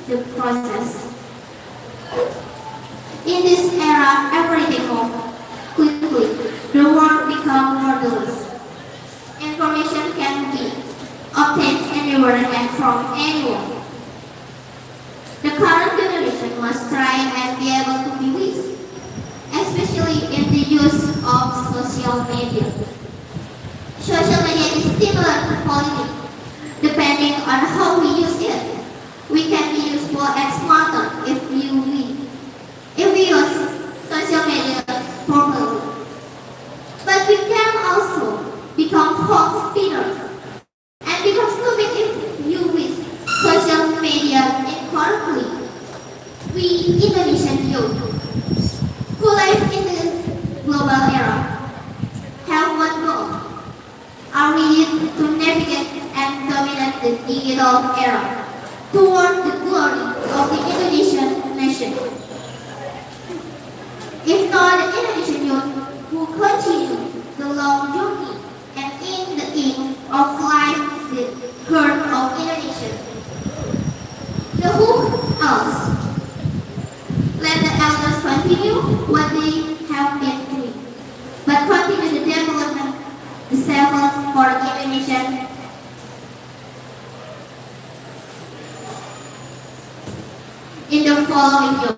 the process. In this era, everything moves quickly. The world becomes borderless. Information can be obtained anywhere and from anyone. The current generation must try and be able to be wise, especially in the use of social media. Social media is similar to politics. Depending on how we use it, we can be useful and smarter if we use social media properly. But we can also become hot spinners and become stupid if you use social media incorrectly. We Indonesian youth who live in the global era have one goal: are ready to navigate and dominate the digital era toward the glory of the Indonesian nation. If not the Indonesian youth who continue the long journey and in the ink of life the heart of Indonesia, the who else? Let the elders continue what they have been doing, but continue the development, the efforts for Indonesian. In the following year,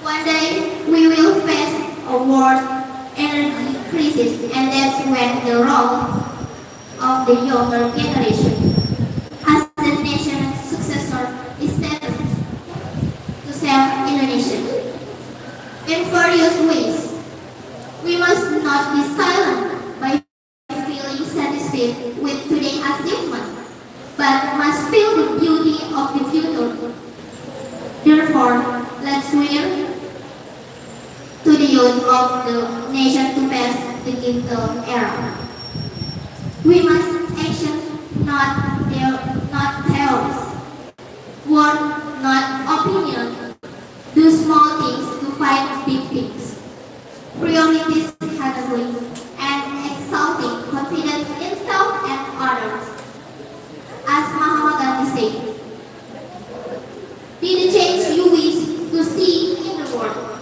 one day we will face a world energy crisis, and that's when the role of the younger generation as the nation's successor is needed to save Indonesia. In various ways, we must not be silent by feeling satisfied with today's achievement, but must feel the beauty of the future. Therefore, let's swear to the youth of the nation to pass the digital era. We must action, not theories. Word, not opinion. Do small things to fight big things. Priorities honestly and exalting confidence in self and others. As Mahatma Gandhi said, be the change you wish to see in the world.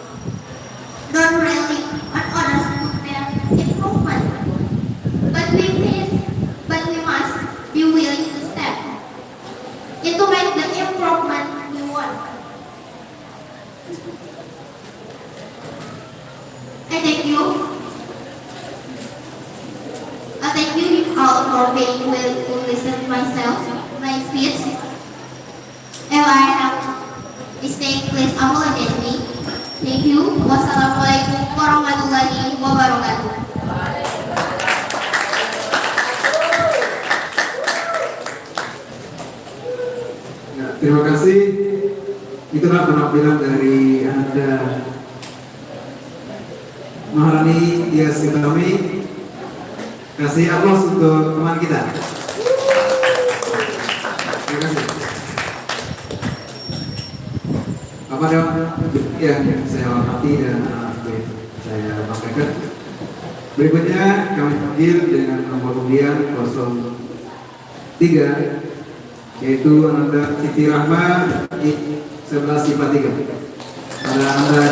Don't rely on others to make improvement, but we must be willing to step in to make the improvement we want. I thank you. I thank you all for being willing to listen to my speech. If I have mistake, please apologize me. Thank you. Wassalamualaikum warahmatullahi wabarakatuh. Ya, terima kasih. Itulah penampilan dari Anda, Maharani Dias Utami. Kasih aplaus untuk teman kita. Terima kasih. Apa dong? Ya, saya hormati dan saya sampaikan. Berikutnya kami panggil dengan nomor undian 03, yaitu Ananda Siti Rahma 11 IPA 3. Pada Anda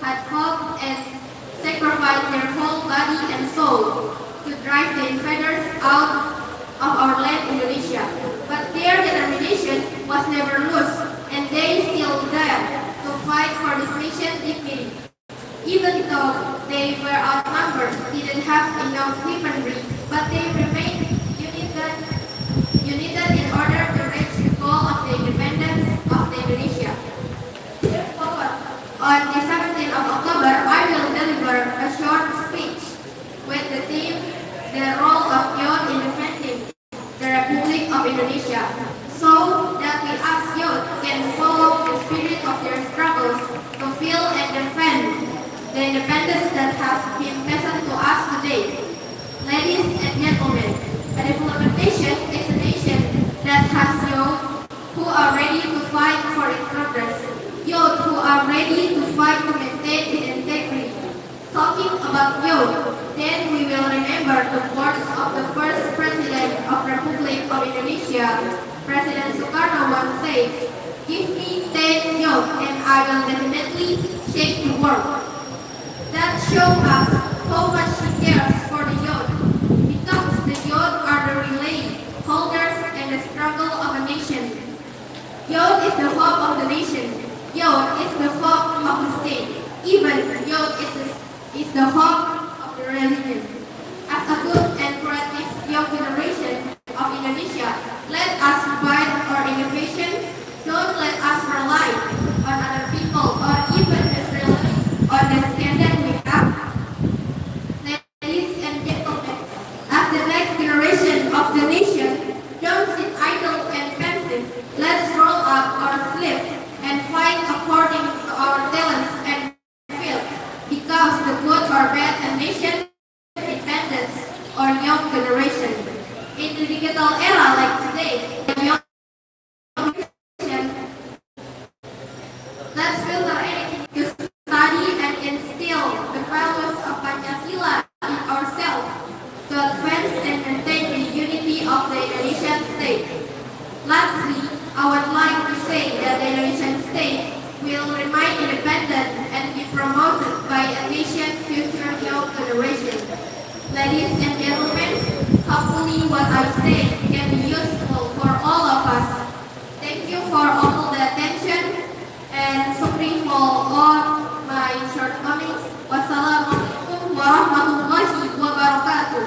had fought and sacrificed their whole body and soul to drive the invaders out of our land, Indonesia. But their determination was never lost, and they still dared to fight for this nation's dignity. Even though they were outnumbered, didn't have enough weaponry, but they remained united in order to reach the goal of the independence of the Indonesia. Therefore, on the 17th of October, I will deliver a short speech with the theme, "The Role of Youth in Defending the Republic of Indonesia," so that we as youth can follow the spirit of their struggles to feel and defend the independence that has been passed to us today. Ladies and gentlemen, a development nation is a nation that has youth who are ready to fight for its progress, youth who are ready to fight to maintain its integrity. Talking about youth, then we will remember the words of the first President of Republic of Indonesia, President Soekarno once said, "Give me 10 youth and I will definitely shake the world." That shows us how much he cares for the youth, because the youth are the relay holders in the struggle of a nation. Youth is the hope of the nation. Youth is the hope of the state. Even youth is the hope of the religion. As a good and creative young generation of Indonesia, let us fight for innovation. Don't let us rely on other people or even just rely on the standard we have. Ladies and gentlemen, as the next generation of the nation, don't sit idle and passive. Let's roll up our sleeves and fight according to our talents and field, because the good or bad a nation depends on young generation. In the digital era like today, the young generation, let's filter anything to study and instill the values of Pancasila in ourselves to advance and maintain the unity of the Indonesian state. Lastly, I would like to say that the Indonesian state will remain independent and be promoted by a nation's future young generation. Ladies and gentlemen, hopefully what I say can be useful for all of us. Thank you for all the attention and sorry for all my shortcomings. Wassalamualaikum warahmatullahi wabarakatuh.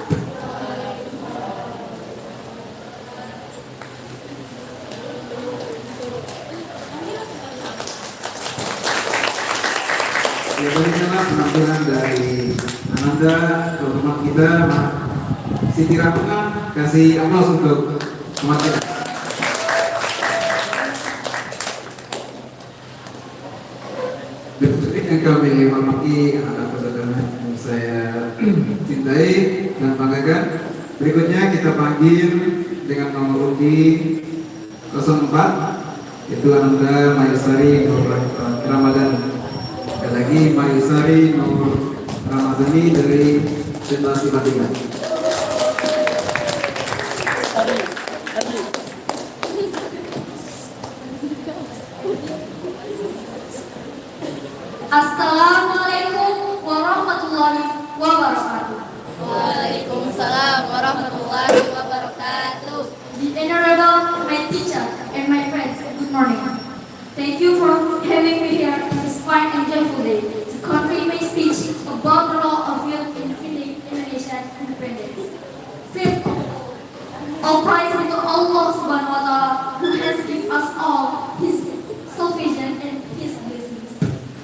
Demikianlah penampilan dari Ananda, teman kita, Siti Rahma. Kasih aplaus untuk teman kita. Berikutnya yang kami hormati anak saudara yang saya cintai dan banggakan. Berikutnya kita panggil dengan nomor undi 04, itu Ananda Mayusari Nur Ramadan. Sekali lagi Mayusari Nur Ramadhani dari Seperti. Assalamualaikum warahmatullahi wabarakatuh. Waalaikumsalam warahmatullahi wabarakatuh. The Honorable, my teacher, and my friends, good morning. Thank you for having me here on this fine and joyful day to convey my speech about the role of youth in defending Indonesian independence. First of all praise to Allah Subhanahu wa Ta'ala, who has given us all His salvation and His blessings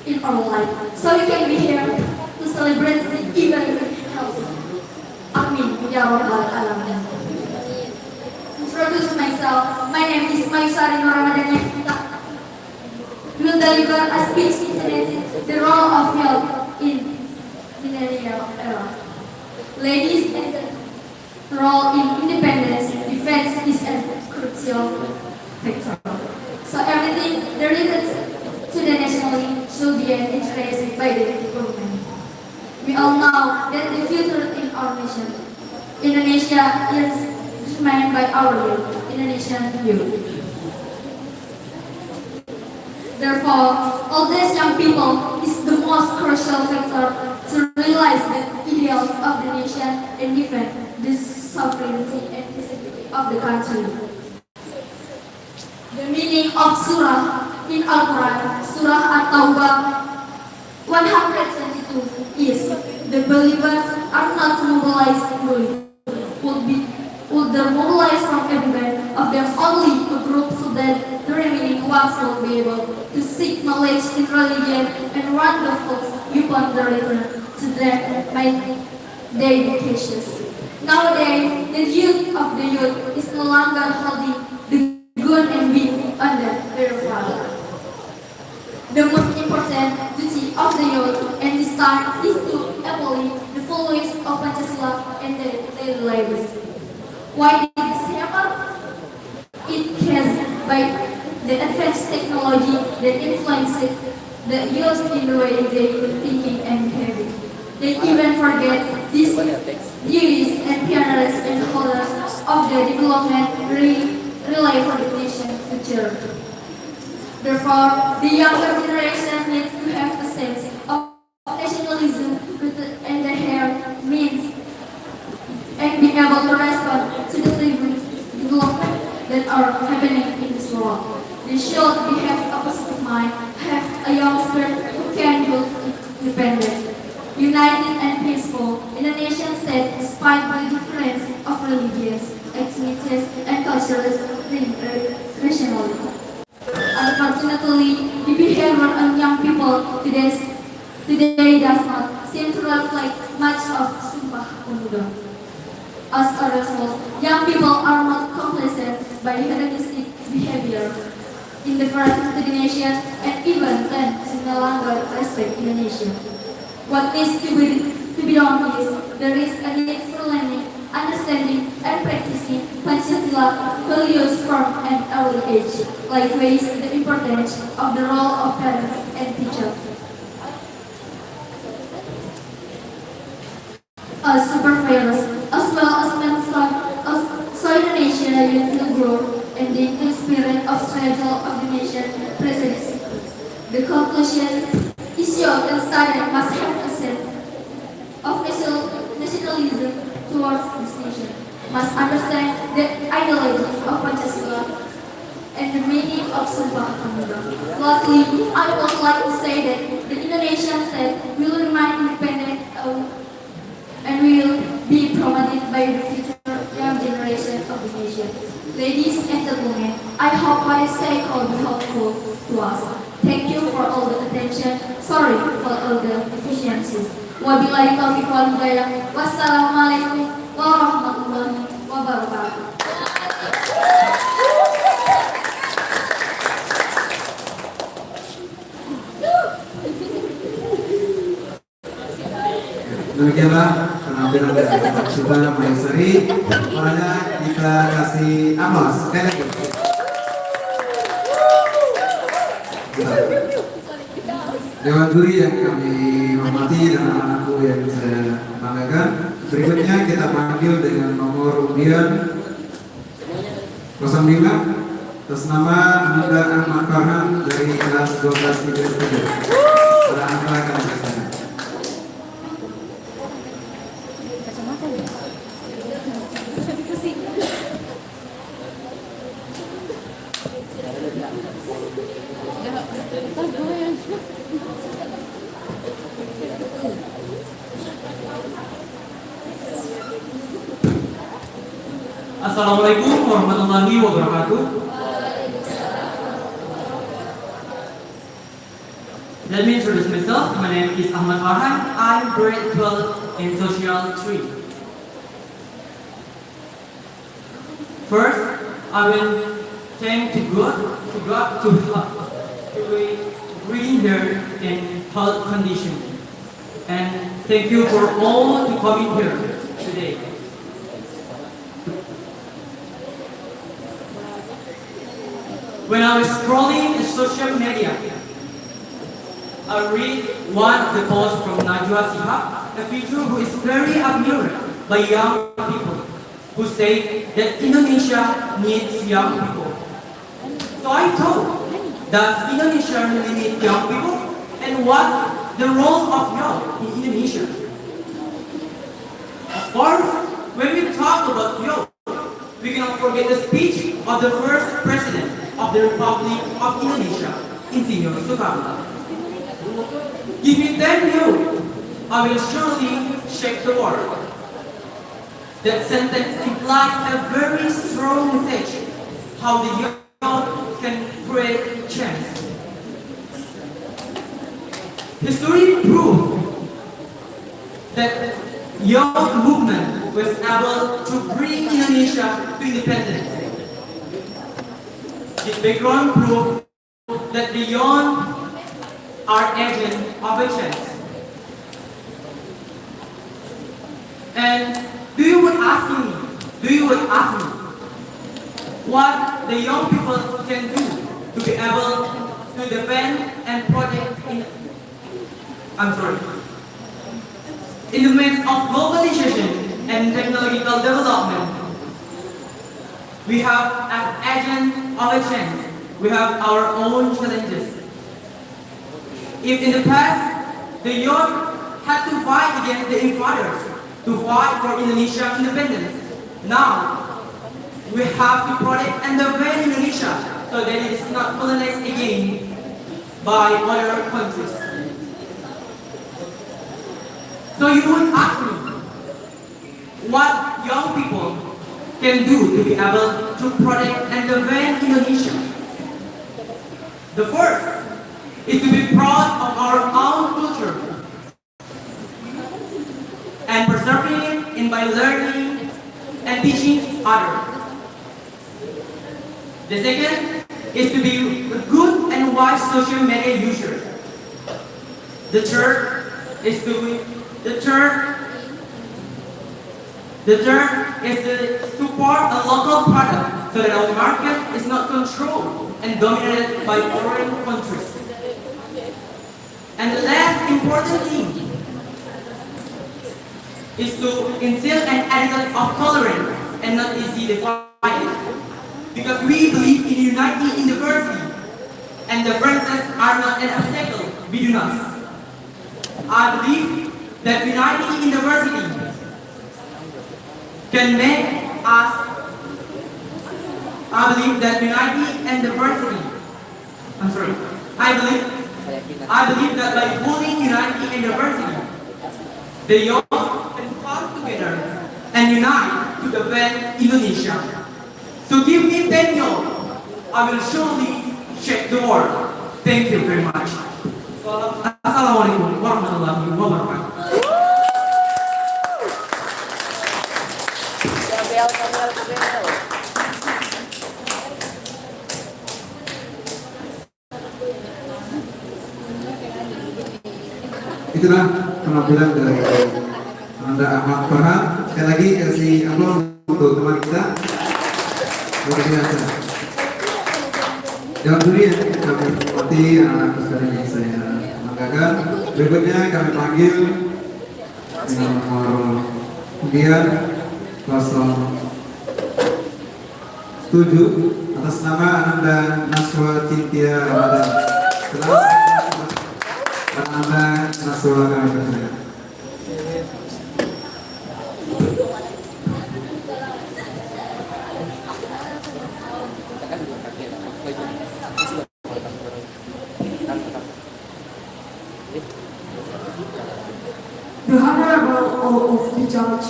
in our life, so we can be here to celebrate the event with health. Amin ya Rabbal Alamin. Introduce myself. My name is Mayusari Nur Ramadhani. Will deliver a speech intended the role of youth in the era. Ladies and gentlemen, role in independence defense is a crucial factor. So everything related to the nationality should be addressed by the government. We all know that the future in our nation, Indonesia, is determined by our youth, Indonesian youth. Therefore, all these young people is the most crucial factor to realize the ideals of the nation and defend the sovereignty and integrity of the country. The meaning of surah in Al-Quran, Surah At-Taubah 122 is the believers are not mobilized fully, would they mobilize from everywhere of them only a group so that the remaining ones will be able to seek knowledge in religion and run the folks upon the return to their dedications. Nowadays, the youth of the youth is no longer holding the good and being under their father. The most important duty of the youth and this time is to embody the followings of Pancasila and their daily lives. Why did this happen? It has by the advanced technology that influenced the youth in the way they thinking and behaving. They even forget these duties and parents and holders of the development rely for the nation's future. Therefore, the younger generation needs to have a sense of nationalism and their means and be able to respond to the development that are happening in this world. They should have a positive mind, have a young spirit who can build independent, united and peaceful in a nation state despite the difference of religions, ethnicities and cultures rationality. Unfortunately, the behavior of young people today does not seem to reflect much of Sumpah Pemuda. As a result, young people are not complacent by hedonistic behavior, indifferent to the nation, and even tend to no longer respect the nation. What needs to be done is there is a need for learning, understanding, and practicing Pancasila values from an early age. Likewise, the importance of the role of parents and teachers. As supervisors, as well as so the nation will grow and the spirit of struggle of the nation presides. The conclusion is young and student must have a sense of nationalism towards this nation, must understand the ideology of Pancasila and the meaning of Sumpah Pemuda. Lastly, I would like to say that the Indonesian state will remain independent and will be promoted by the future young generation of the nation. Ladies and gentlemen, I hope what I say will be helpful to us. Thank you for all the attention. Sorry for all the deficiencies. Wabillahi taufiq wal hidayah. Wassalamualaikum warahmatullahi wabarakatuh. Demikianlah penampilan dari Bapak Suda Maisari. Makanya kita kasih aplaus. Dewan juri yang kami hormati dan anak-anakku yang saya banggakan. Berikutnya kita panggil dengan nomor undian 05 atas nama Ananda Ahmad Farhan dari kelas 12 IPS 3. Pada antara kami bersama. Assalamualaikum warahmatullahi wabarakatuh. Let me introduce myself. My name is Ahmad Farhan. I'm grade 12 in Social 3. First, I will thank to God to bring here in health condition. And thank you for all to coming here today. When I was scrolling social media, I read one of the posts from Najwa Shihab, a figure who is very admired by young people, who say that Indonesia needs young people. So I thought, does Indonesia really need young people? And what the role of youth in Indonesia. Of course, when we talk about youth, we cannot forget the speech of the first president of the Republic of Indonesia, Insinyur Soekarno. Give me 10 youth, I will surely shake the world. That sentence implies a very strong message how the youth can create change. History proves that youth movement was able to bring Indonesia to independence. This background proves that the young are agents of a change. And do you would ask me what the young people can do to be able to defend and protect in the midst of globalization and technological development? We have, as agents of a change, we have our own challenges. If in the past the youth had to fight against the invaders to fight for Indonesia independence, now we have to protect and defend Indonesia so that it is not colonized again by other countries. So you would ask me what young people can do to be able to protect and defend Indonesia. The first is to be proud of our own culture and preserving it in by learning and teaching others. The second is to be a good and wise social media user. The third is to support a local product so that our market is not controlled and dominated by foreign countries. And the last important thing is to instill an attitude of tolerance and not easy divided. Because we believe in uniting in diversity, and differences are not an obstacle between us. I believe that uniting in diversity can make us. I believe that uniting and diversity. I believe that by pulling unity and diversity, the young can come together and unite to defend Indonesia. So give me 10 young, I will surely shake the world. Thank you very much. Assalamualaikum warahmatullahi wabarakatuh. Itulah penampilan dari Anda Ahmad Farhan. Sekali lagi kasih aplaus untuk teman kita. Luar biasa. Dalam dunia kami hormati anak-anak sekalian yang saya banggakan. Berikutnya kami panggil dengan nomor undian 07 atas nama Ananda Naswa Cintia Ramadan. Selamat Ananda Naswa kami persilakan. The Honorable all of the judge,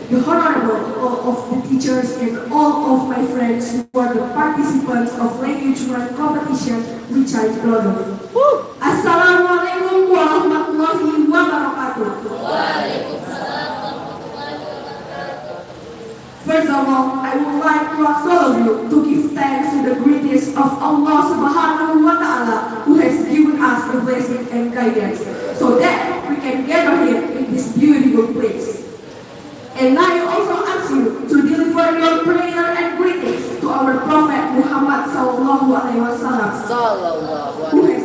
the Honorable all of the teachers, and all of my friends who are the participants of language learning competition which I belong. Assalamualaikum warahmatullahi wabarakatuh. First of all, I would like to ask all of you to give thanks to the greatness of Allah Subhanahu wa Ta'ala, who has given us the blessing and guidance, so that we can gather here in this beautiful place. And I also ask you to deliver your prayer and greetings to our Prophet Muhammad Sallallahu Alaihi Wasallam, who has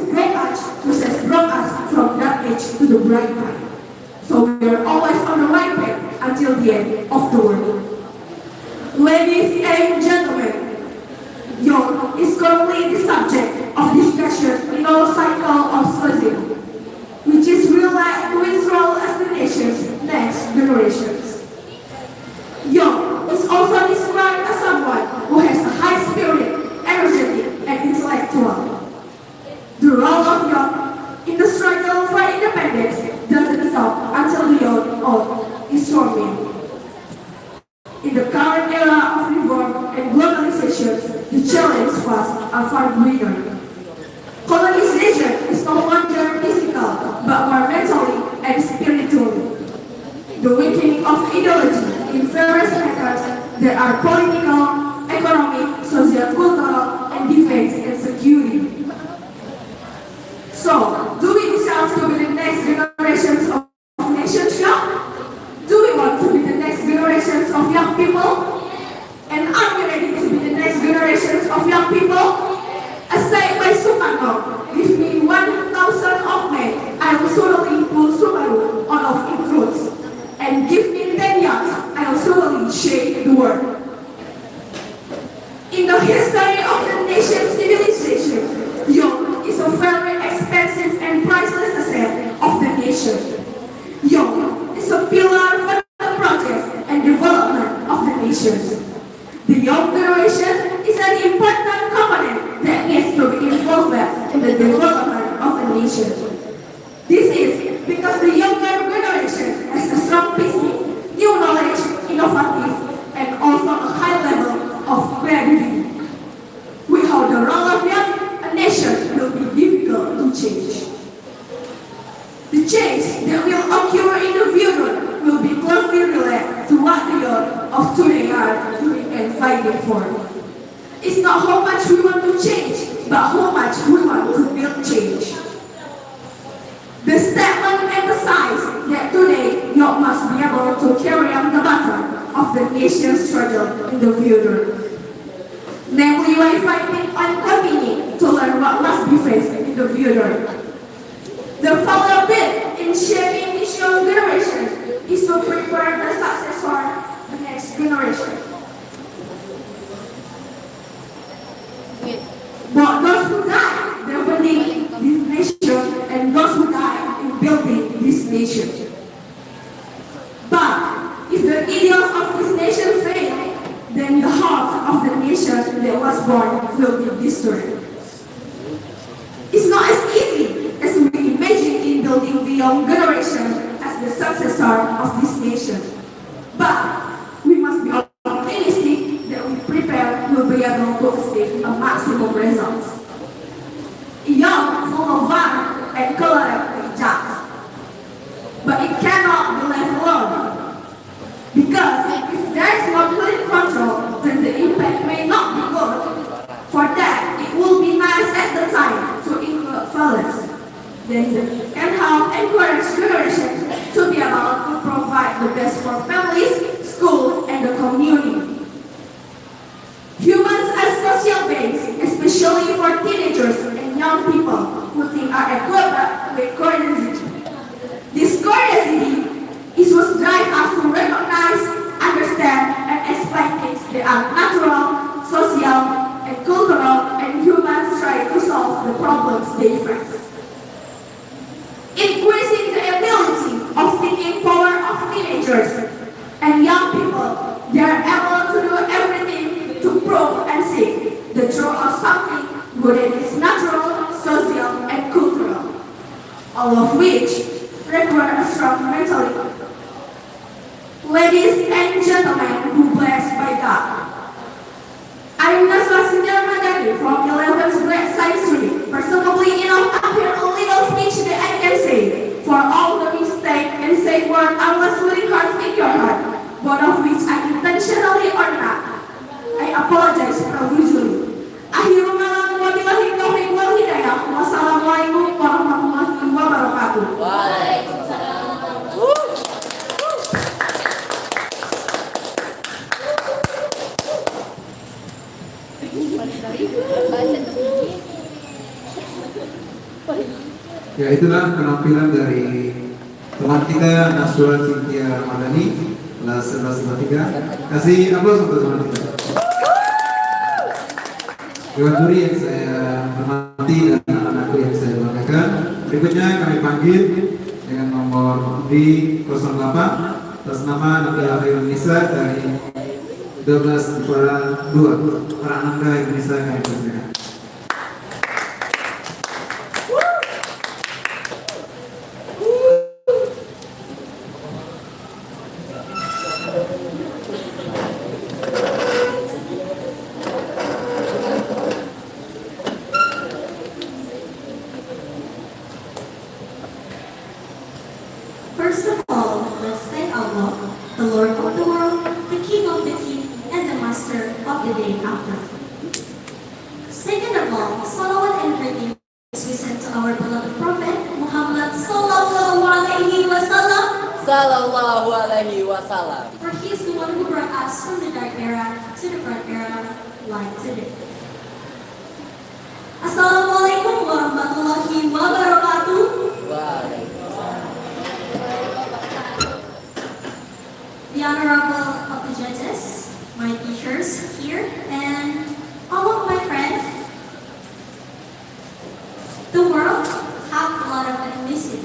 brought us from dark age to the bright light. So we are always on the right path until the end of the world. Ladies and gentlemen, youth is currently the subject of discussion in our cycle of study, which is who is role as the nation's next generations. Young is also described as someone who has a high spirit, energetic, and intellectual. The role of young in the struggle for independence doesn't stop until the young old is forming. In the current era of reform and globalization, the challenges are far greater. Colonization is no longer physical, but more mentally and spiritually. The weakening of ideology in various matters that are political, economic, social, cultural, and defense and security. So, do we deserve to be the next generations of nations young? Do we want to be the next generations of young people? And are we ready to be the next generations of young people? As said by Sukarno, give me 1,000 of men, I will certainly pull Subaru out of its roots. And give me 10 years, I will certainly shake the world. In the history of the nation's civilization, young is a very expensive and priceless asset of the nation. Young is a pillar for the progress and development of the nations. The young generation is an important component that needs to be involved in the development of the nation. This is because the younger generation has a strong thinking, new knowledge, innovative, and also a high level of creativity. Without the role of young, a nation will be difficult to change. The change that will occur in the future will be closely related to what the young of today are doing and fighting for. It's not how much we want to change, but how much we want to build change. The statement emphasizes that today young must be able to carry on the baton of the nation's struggle in the future. Namely, by fighting and continuing to learn what must be faced in the future. The follow-up bit in shaping this young generation is to prepare the successor, the next generation. But those who die defending this nation and those who die in building this nation. But if the ideals of this nation fail, then the heart of the nation that was born will be destroyed. It's not as easy as we imagine in building the young generation as the successor of this nation. But we must be optimistic that we prepare will be able to achieve a maximum results. Young, full of fun and color just. But it cannot be left alone. Because if there is no clear control, then the impact may not be good. For that, it will be nice at the time to include fathers. Then it can help encourage generation to be able to provide the best for families, school, and the community. Humans are social beings, especially for teenagers and young people who think are equipped with curiosity. This curiosity is what drives us to recognize, understand, and explain things that are natural, social, and cultural, and humans try to solve the problems they face. Increasing the ability of thinking power of teenagers and young people, they are able to do everything to prove and seek the truth of something good that is natural, social, and cultural, all of which require a strong mentality. Ladies and gentlemen who blessed by God, I am Nasra Madani from 11th grade science stream. Personally enough, I hear a little speech that I can say. For all the mistake and say word I was putting heart in your heart, both of which I intentionally or not. I apologize profusely. Akhirul kalam wabillahi taufiq wal hidayah. Wassalamualaikum warahmatullahi wabarakatuh. Waalaikumsalam. Ya, itulah penampilan dari teman kita Nasrul Cynthia Madani kelas 11 Kasih aplaus untuk teman kita. Dewan juri yang saya hormati dan anak-anakku yang saya banggakan. Berikutnya kami panggil dengan nomor di 08 atas nama Nabi Indonesia dari 12 kepada 2 para Nangga Indonesia kami persilakan. First of all, let's thank Allah, the Lord of the world, the King of the King, and the Master of the day after. Second of all, salawat and greetings we send to our beloved Prophet Muhammad sallallahu alaihi wasallam. Sallallahu alaihi wasallam. For he is the one who brought us from the dark era to the bright era, like today. Assalamualaikum warahmatullahi wabarakatuh. The honorable of the judges, my teachers here, and all of my friends. The world have a lot of ethnicity,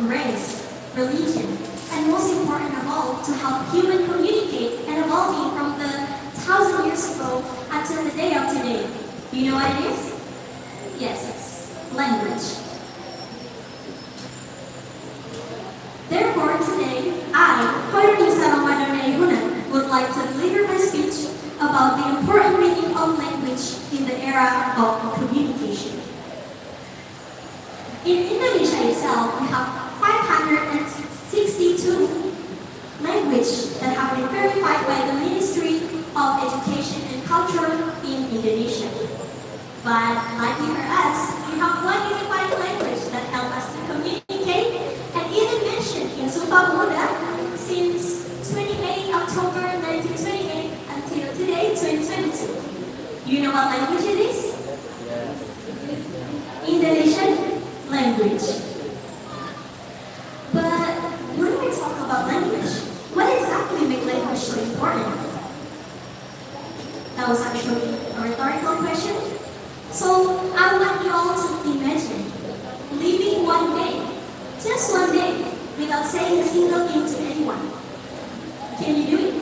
race, religion, and most important of all, to help human communicate and evolving from the 1,000 years ago until the day of today. You know what it is? Yes, it's language. Therefore, today, I, would like to deliver my speech about the important meaning of language in the era of communication. In Indonesia itself, we have 562 languages that have been verified by the Ministry of Education and Culture in Indonesia. But like you heard us, we have one unified language that helps us to communicate and even mentioned in Sumpah Pemuda since 28 October 1928 until today, 2022. You know what language it is? Indonesian language. But when we talk about language, what exactly makes language so important? That was actually a rhetorical question. So I want you all to imagine living one day, just one day, without saying a single thing to anyone. Can you do it?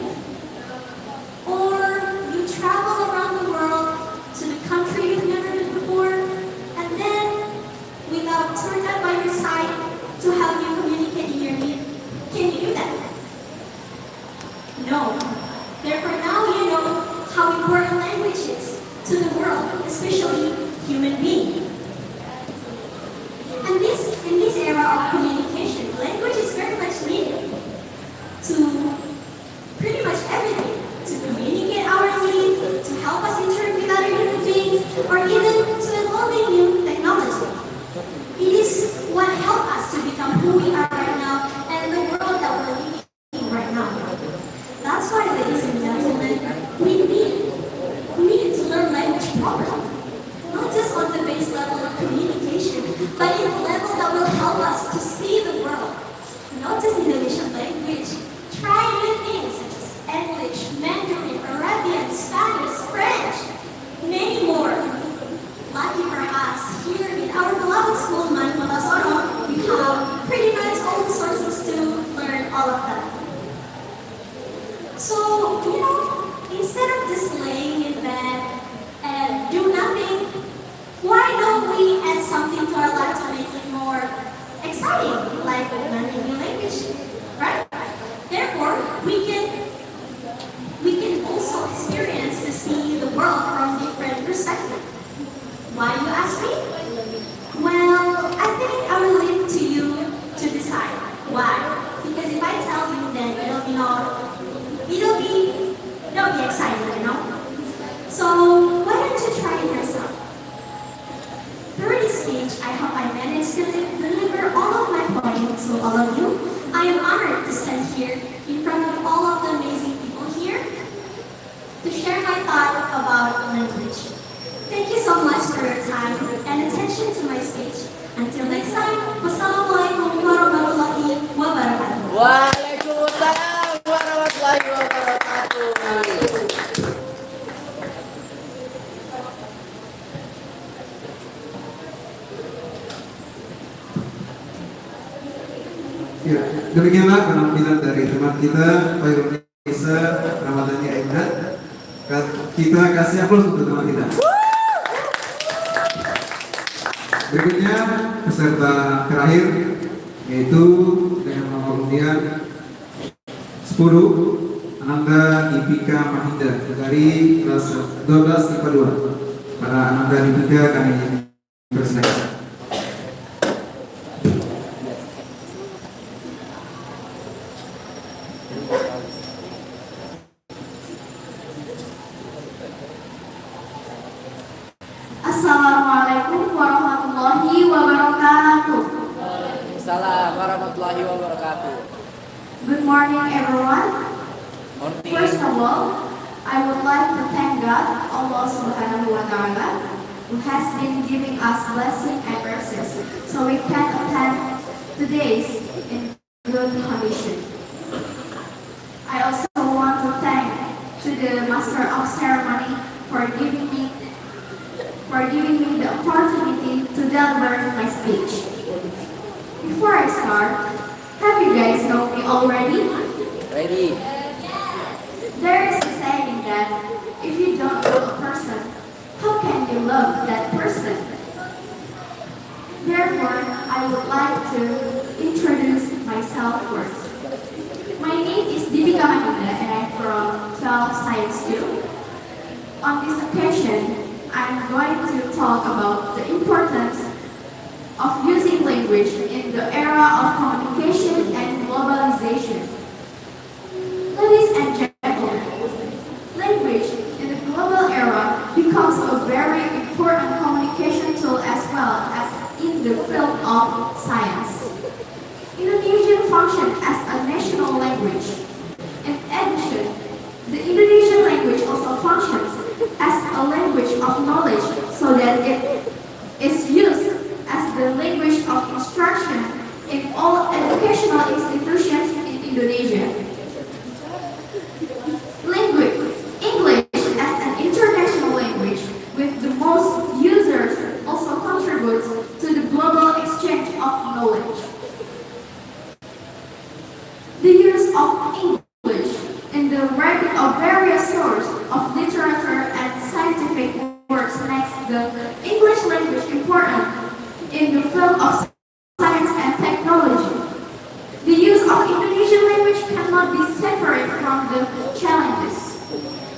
Or you travel around the world to the country you've never been before, and then without tour guide by your side to help you communicate in your need. Can you do that? No. Therefore now you know how important language is to the world, especially human beings. And in this era of communication, language is very much needed to pretty much everything, to communicate our needs, to help us interact with other human beings, or even to evolving new technology. It is what helps us to become who we are right now and the world that we're living in right now. That's why, ladies and gentlemen, we need to learn language properly. Not just on the base level of communication, but in a level that will help us to see the world. Not just Indonesian language. Try new things such as English, Mandarin, Arabian, Spanish, French, many more. Lucky for us, here in our beloved school, MAN KOTA SORONG, we have pretty much all the sources to learn all of them. So, instead of just laying in bed and do nothing, why don't we add something to our life to make it more exciting, like learning new language, right? Therefore, we can also experience to see the world from different perspectives. Why, you ask me? Well, I think I will leave to you to decide. Why? Because if I tell you, then it'll be exciting, So why don't you try it yourself? Through this speech, I hope I managed to deliver all of my points to all of you. I am honored to stand here in front of all of the amazing people here to share my thought about language. Thank you so much for your time and attention to my speech. Until next time, wassalamualaikum warahmatullahi wabarakatuh. Waalaikumsalam warahmatullahi wabarakatuh. Ya, Demikianlah penampilan dari teman kita Pak Bisa Ramadannya Indah. Kita kasih aplaus untuk teman kita. Berikutnya peserta terakhir yaitu dengan nomor undian 10 Ananda Dipika Mahinda dari kelas 12 IPA 2. Para Ananda Dipika kami persilakan. Assalamualaikum warahmatullahi wabarakatuh. Waalaikumsalam warahmatullahi wabarakatuh. Good morning, everyone. Morning. First of all, I would like to thank God, Allah Subhanahu wa Ta'ala, who has been giving us blessing and mercies, so we can attend today's in good condition. I also want to thank to the Master of Ceremony for giving me the opportunity to deliver my speech. Before I start, have you guys known me already? Ready. There is a saying that if you don't know a person, how can you love that person? Therefore, I would like to introduce myself first. My name is Dipika Mahinda and I'm from 12 Science 2. On this occasion, I'm going to talk about the importance of using language in the era of communication and globalization. Ladies and gentlemen, language in the global era becomes a very important communication tool as well as in the field of science. Indonesian functions as a national language. In addition, the Indonesian language also functions as a language of knowledge so that it is used as the language of instruction in all educational institutions in Indonesia. English as an international language with the most users also contributes to the global exchange of knowledge. The use of English in the writing of various sources of literature and scientific works makes the English language important in the field of science and technology. The use of Indonesian language cannot be separate from the challenges.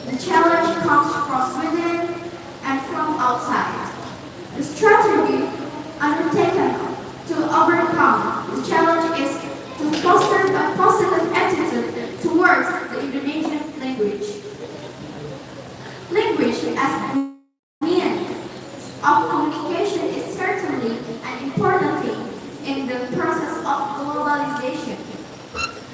The challenge comes from within and from outside. The strategy undertaken to overcome the challenge is to foster a positive attitude towards the Indonesian language. Language as a means of communication is certainly an important thing in the process of globalization.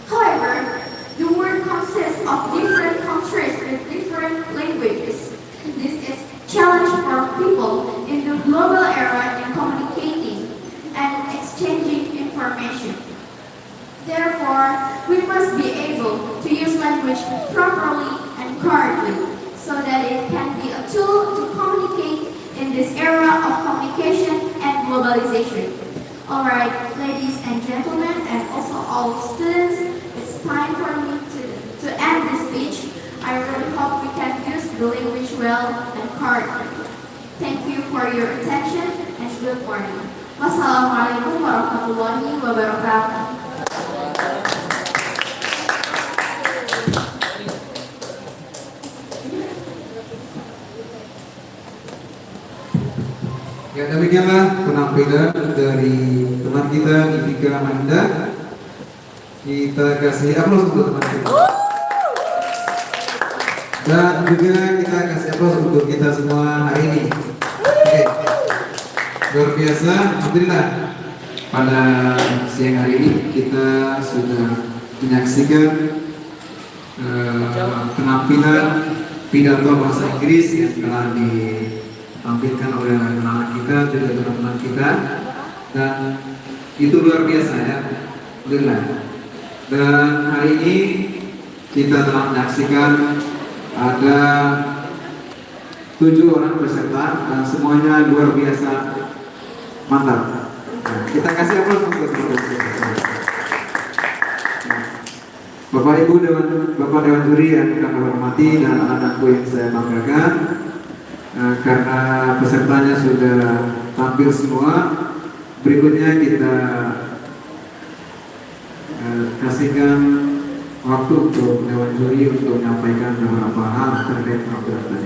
However, the world consists of different countries with different languages. This is challenge for people in the global era in communicating and exchanging information. Therefore, we must be able to use language properly and correctly so that it can be a tool to communicate in this era of communication and globalization. Alright, ladies and gentlemen, and also all students, it's time for me to end this speech. I really hope we can use the language well and correctly. Thank you for your attention and good morning. Wassalamualaikum warahmatullahi wabarakatuh. Ya, demikianlah penampilan dari teman kita Dipika Mahinda. Kita kasih aplaus untuk teman kita. Dan juga kita kasih aplaus untuk kita semua hari ini. Oke. Luar biasa, alhamdulillah. Pada siang hari ini kita sudah menyaksikan penampilan pidato bahasa Inggris yang telah ditampilkan oleh anak-anak kita, juga teman-teman kita, dan itu luar biasa ya, alhamdulillah. Dan hari ini kita telah menyaksikan ada 7 orang peserta dan semuanya luar biasa mantap. Nah, kita kasih aplaus untuk teman-teman. Bapak Ibu Bapak Dewan Juri yang kami hormati dan anak-anakku yang saya banggakan, karena pesertanya sudah tampil semua, berikutnya kita kasihkan waktu untuk Dewan Juri untuk menyampaikan beberapa hal terkait penampilan tadi.